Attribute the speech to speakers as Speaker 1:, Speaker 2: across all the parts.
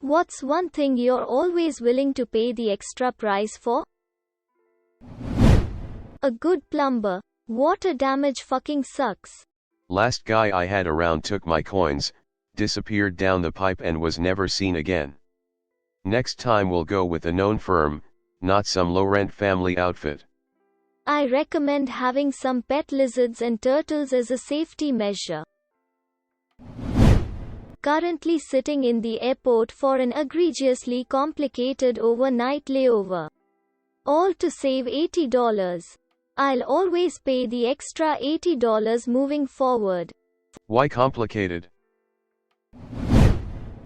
Speaker 1: What's one thing you're always willing to pay the extra price for? A good plumber. Water damage fucking sucks.
Speaker 2: Last guy I had around took my coins, disappeared down the pipe and was never seen again. Next time we'll go with a known firm, not some low-rent family outfit.
Speaker 1: I recommend having some pet lizards and turtles as a safety measure. Currently sitting in the airport for an egregiously complicated overnight layover. All to save $80. I'll always pay the extra $80 moving forward.
Speaker 2: Why complicated?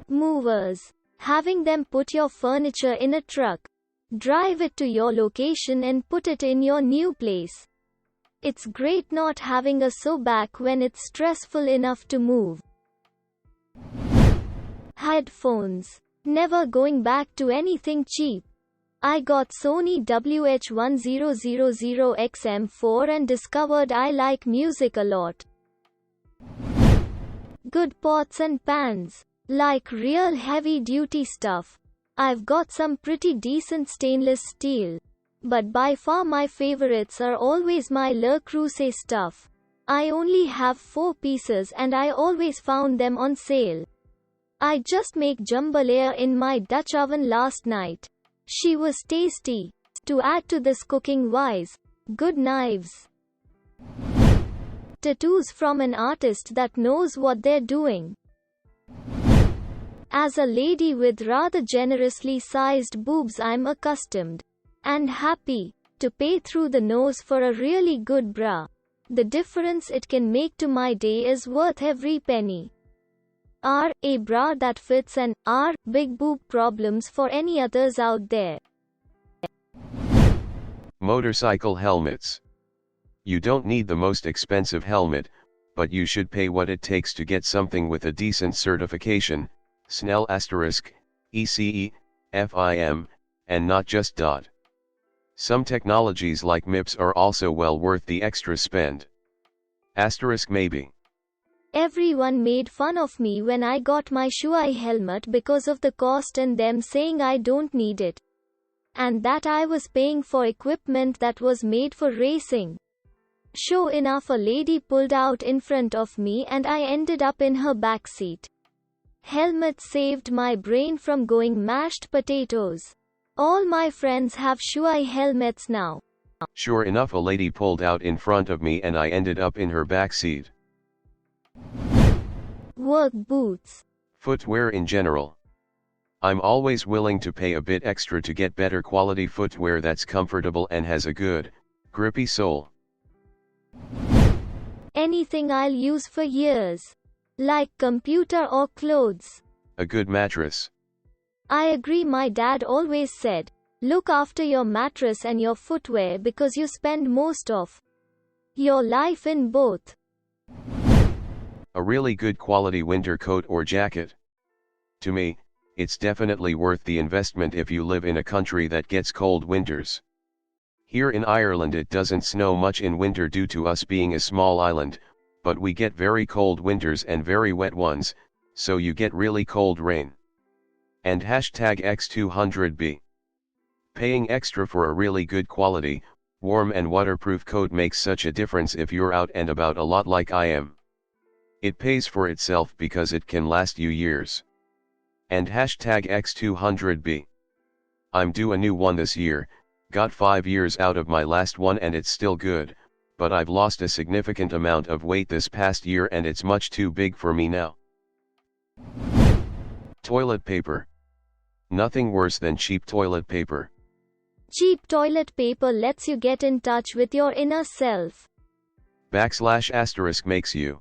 Speaker 1: Movers. Having them put your furniture in a truck, drive it to your location and put it in your new place. It's great not having a sew back when it's stressful enough to move. Headphones. Never going back to anything cheap. I got Sony WH-1000XM4 and discovered I like music a lot. Good pots and pans. Like real heavy-duty stuff. I've got some pretty decent stainless steel. But by far my favorites are always my Le Creuset stuff. I only have 4 pieces and I always found them on sale. I just make jambalaya in my Dutch oven last night. She was tasty. To add to this cooking-wise, good knives. Tattoos from an artist that knows what they're doing. As a lady with rather generously sized boobs, I'm accustomed and happy to pay through the nose for a really good bra. The difference it can make to my day is worth every penny. A bra that fits, and big boob problems for any others out there.
Speaker 2: Motorcycle helmets. You don't need the most expensive helmet, but you should pay what it takes to get something with a decent certification, SNEL *ECE, FIM, and not just .. Some technologies like MIPS are also well worth the extra spend. Maybe.
Speaker 1: Everyone made fun of me when I got my Shuai helmet because of the cost and them saying I don't need it. And that I was paying for equipment that was made for racing. Sure enough, a lady pulled out in front of me and I ended up in her backseat. Helmet saved my brain from going mashed potatoes. All my friends have Shuai helmets now.
Speaker 2: Sure enough, a lady pulled out in front of me and I ended up in her backseat.
Speaker 1: Work boots.
Speaker 2: Footwear in general. I'm always willing to pay a bit extra to get better quality footwear that's comfortable and has a good, grippy sole.
Speaker 1: Anything I'll use for years. Like computer or clothes.
Speaker 2: A good mattress.
Speaker 1: I agree. My dad always said, look after your mattress and your footwear because you spend most of your life in both.
Speaker 2: A really good quality winter coat or jacket. To me, it's definitely worth the investment if you live in a country that gets cold winters. Here in Ireland it doesn't snow much in winter due to us being a small island, but we get very cold winters and very wet ones, so you get really cold rain. And #X200B. Paying extra for a really good quality, warm and waterproof coat makes such a difference if you're out and about a lot like I am. It pays for itself because it can last you years. And #X200B. I'm due a new one this year, got 5 years out of my last one and it's still good, but I've lost a significant amount of weight this past year and it's much too big for me now. Toilet paper. Nothing worse than cheap toilet paper.
Speaker 1: Cheap toilet paper lets you get in touch with your inner self.
Speaker 2: / makes you.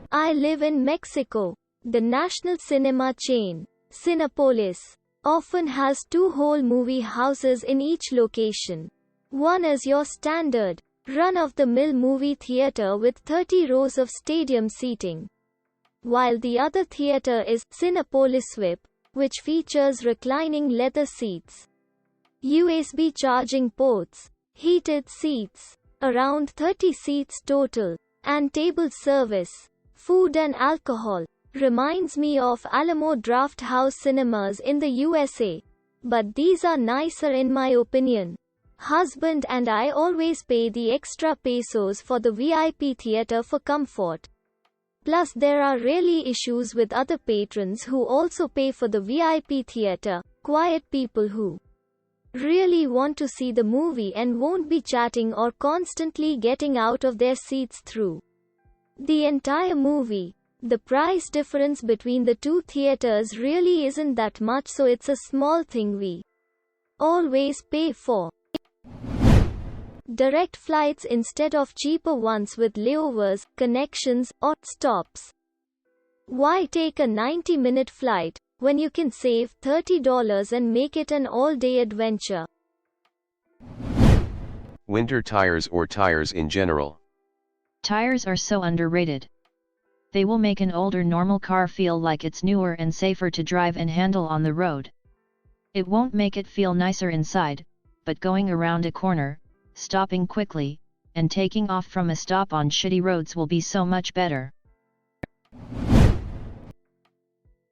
Speaker 1: I live in Mexico. The national cinema chain, Cinepolis, often has 2 whole movie houses in each location. One is your standard, run-of-the-mill movie theater with 30 rows of stadium seating, while the other theater is Cinepolis VIP, which features reclining leather seats, USB charging ports, heated seats, around 30 seats total, and table service, food and alcohol, Reminds me of Alamo Drafthouse cinemas in the USA. But these are nicer in my opinion. Husband and I always pay the extra pesos for the VIP theater for comfort. Plus there are really issues with other patrons who also pay for the VIP theater, quiet people who really want to see the movie and won't be chatting or constantly getting out of their seats through the entire movie. The price difference between the two theaters really isn't that much, so it's a small thing we always pay for. Direct flights instead of cheaper ones with layovers, connections, or stops. Why take a 90-minute flight when you can save $30 and make it an all-day adventure?
Speaker 2: Winter tires or tires in general.
Speaker 3: Tires are so underrated. They will make an older normal car feel like it's newer and safer to drive and handle on the road. It won't make it feel nicer inside, but going around a corner, stopping quickly, and taking off from a stop on shitty roads will be so much better.